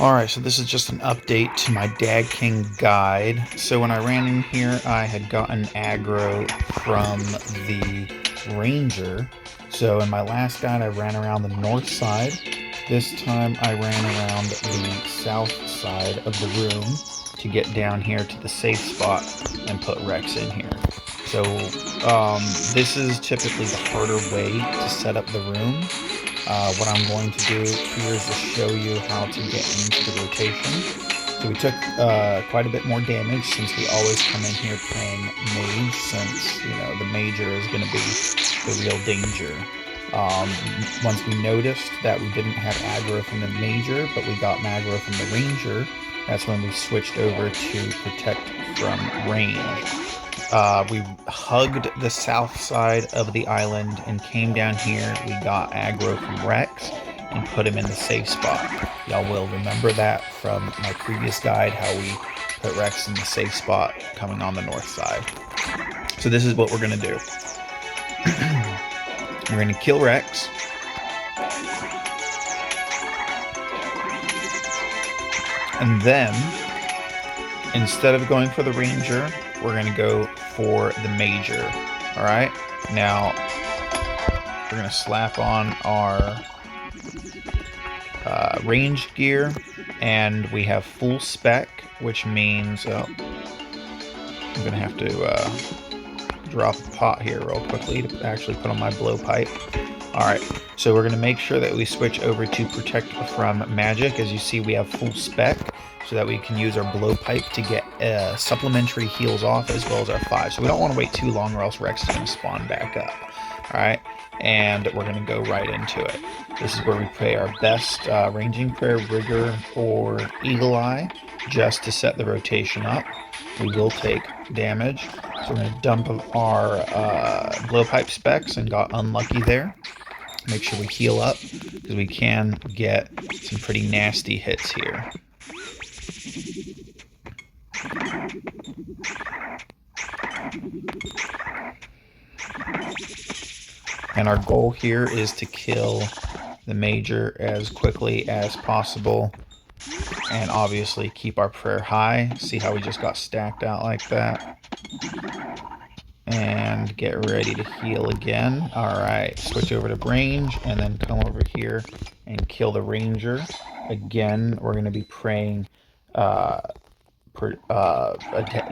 Alright, so this is just an update to my Dag King guide. So when I ran in here, I had gotten aggro from the Ranger. So in my last guide, I ran around the north side. This time, I ran around the south side of the room to get down here to the safe spot and put Rex in here. So this is typically the harder way to set up the room. What I'm going to do here is to show you how to get into the rotation. So we took quite a bit more damage since we always come in here playing mage, since the major is going to be the real danger. Once we noticed that we didn't have aggro from the major, but we got aggro from the ranger, that's when we switched over to protect from range. We hugged the south side of the island and came down here. We got aggro from Rex and put him in the safe spot. Y'all will remember that from my previous guide, how we put Rex in the safe spot coming on the north side. So this is what we're going to do. We're going to kill Rex. And then, instead of going for the ranger, we're going to go for the major. Alright, now we're going to slap on our range gear, and we have full spec, which means I'm going to have to drop a pot here real quickly to actually put on my blowpipe. Alright, so we're going to make sure that we switch over to protect from magic. As you see, we have full spec, so that we can use our blowpipe to get supplementary heals off, as well as our 5. So we don't want to wait too long, or else Rex is going to spawn back up. Alright, and we're going to go right into it. This is where we pray our best Ranging Prayer, Rigor, or Eagle Eye, just to set the rotation up. We will take damage, so we're going to dump our blowpipe specs, and got unlucky there. Make sure we heal up, because we can get some pretty nasty hits here. And our goal here is to kill the major as quickly as possible, and obviously keep our prayer high. See how we just got stacked out like that? And get ready to heal again. Alright, switch over to range, and then come over here and kill the ranger. Again, we're going to be praying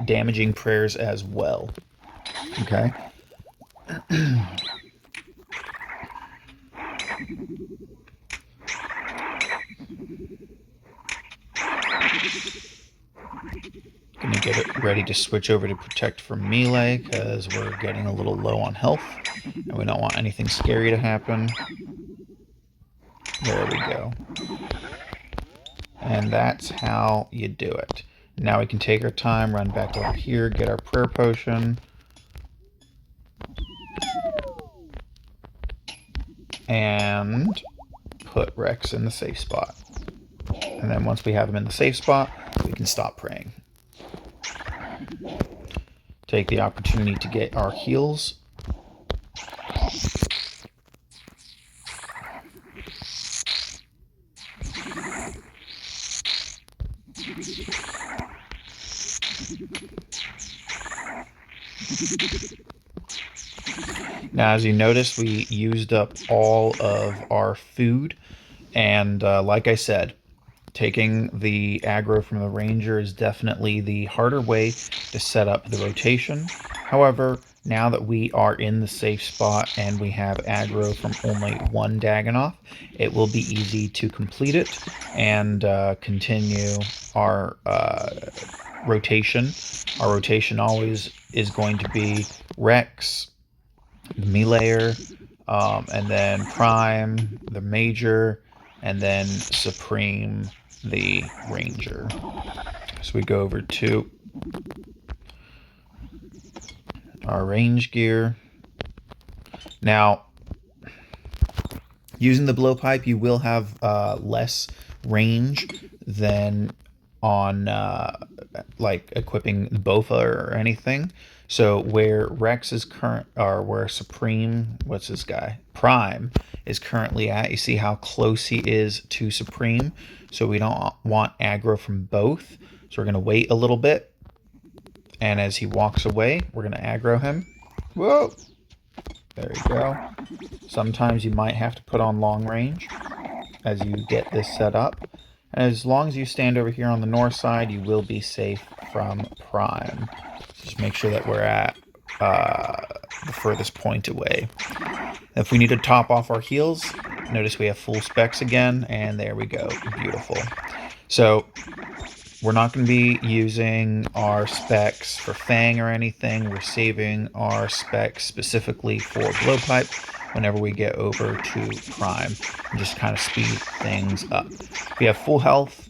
damaging prayers as well. Okay? Gonna get it ready to switch over to protect from melee, because we're getting a little low on health and we don't want anything scary to happen. There we go. And that's how you do it. Now we can take our time, run back over here, get our prayer potion, and put Rex in the safe spot. And then once we have him in the safe spot, we can stop praying. Take the opportunity to get our heals. Now, as you notice, we used up all of our food, and like I said, taking the aggro from the ranger is definitely the harder way to set up the rotation. However, now that we are in the safe spot and we have aggro from only one Dagannoth, it will be easy to complete it and continue our rotation. Our rotation always is going to be Rex, Meleeer, and then Prime, the Major, and then Supreme, the Ranger. So we go over to our range gear. Now, using the blowpipe, you will have less range than on like equipping Bofa or anything, So where Rex is current, or where Supreme, what's this guy? Prime is currently at. You see how close he is to Supreme. So we don't want aggro from both. So we're going to wait a little bit. And as he walks away, we're going to aggro him. Whoa! There you go. Sometimes you might have to put on long range as you get this set up. And as long as you stand over here on the north side, you will be safe from Prime. Just make sure that we're at the furthest point away. If we need to top off our heals, notice we have full specs again, and there we go. Beautiful. So we're not going to be using our specs for Fang or anything. We're saving our specs specifically for Blowpipe whenever we get over to Prime, and just kind of speed things up. If you have full health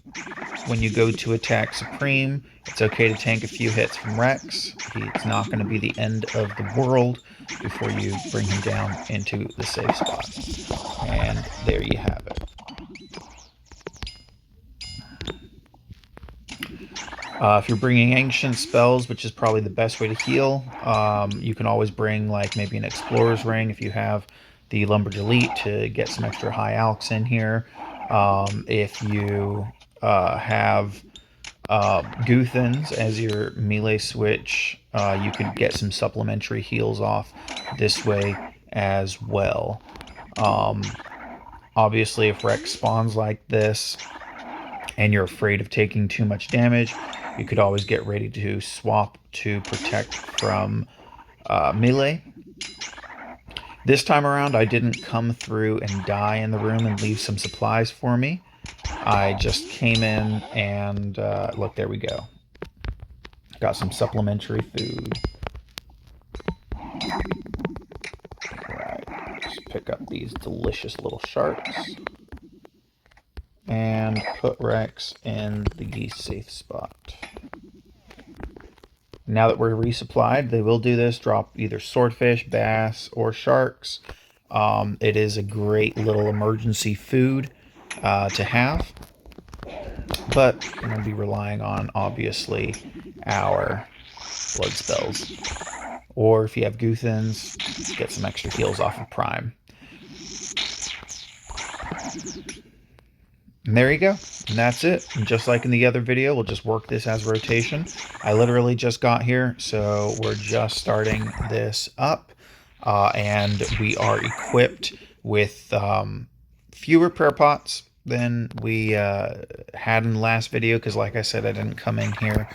when you go to attack Supreme, it's okay to tank a few hits from Rex. It's not going to be the end of the world before you bring him down into the safe spot. And there you have it. If you're bringing ancient spells, which is probably the best way to heal, you can always bring like maybe an Explorer's Ring if you have the Lumberj Elite to get some extra high alchs in here. If you have Guthans as your melee switch, you could get some supplementary heals off this way as well. Obviously, if Rex spawns like this and you're afraid of taking too much damage, you could always get ready to swap to protect from melee. This time around, I didn't come through and die in the room and leave some supplies for me. I just came in and, look, there we go. Got some supplementary food. Right, just pick up these delicious little sharks. And put Rex in the safe spot. Now that we're resupplied, they will do this, drop either swordfish, bass, or sharks. It is a great little emergency food to have. But we're going to be relying on, obviously, our blood spells. Or if you have Guthans, get some extra heals off of Prime. And there you go. And that's it. And just like in the other video, we'll just work this as rotation. I literally just got here, so we're just starting this up. And we are equipped with fewer prayer pots than we had in the last video, because like I said, I didn't come in here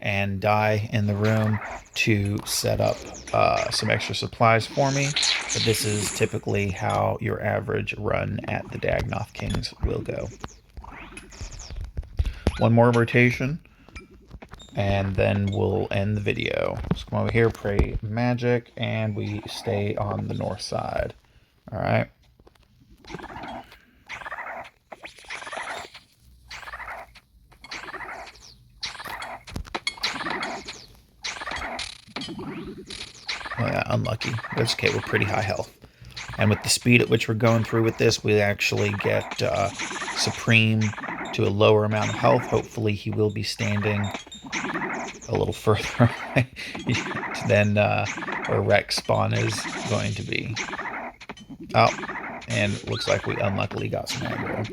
and die in the room to set up some extra supplies for me. But this is typically how your average run at the Dagannoth Kings will go. One more rotation, and then we'll end the video. Let's come over here, pray magic, and we stay on the north side. Alright. Oh yeah, unlucky. That's okay, we're pretty high health. And with the speed at which we're going through with this, we actually get Supreme to a lower amount of health. Hopefully he will be standing a little further away than where Rex spawn is going to be. Oh, and looks like we unluckily got some aggro.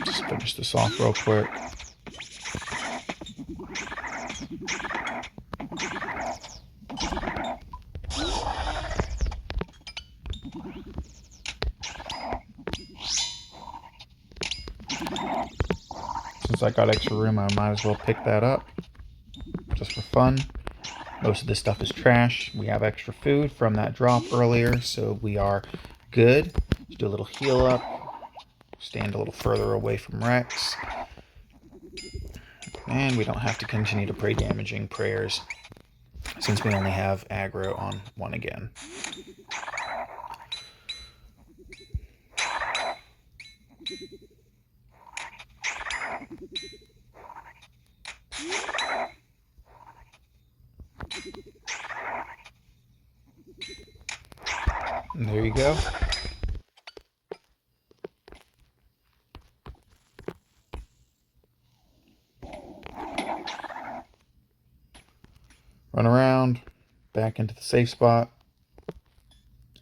Just finish this off real quick. Since I got extra room, I might as well pick that up just for fun. Most of this stuff is trash. We have extra food from that drop earlier, so we are good. Let's do a little heal up. Stand a little further away from Rex. And we don't have to continue to pray damaging prayers, since we only have aggro on one again. And there you go. Run around, back into the safe spot,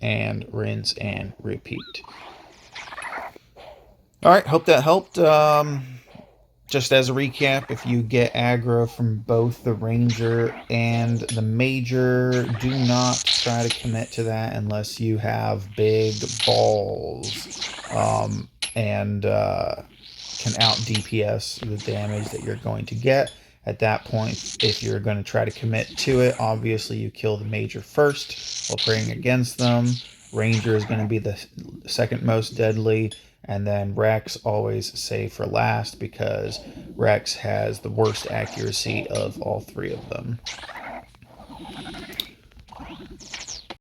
and rinse and repeat. All right, hope that helped. Just as a recap, if you get aggro from both the ranger and the major, do not try to commit to that unless you have big balls and can out DPS the damage that you're going to get. At that point, if you're going to try to commit to it, obviously you kill the major first while praying against them. Ranger is going to be the second most deadly, and then Rex always save for last because Rex has the worst accuracy of all three of them.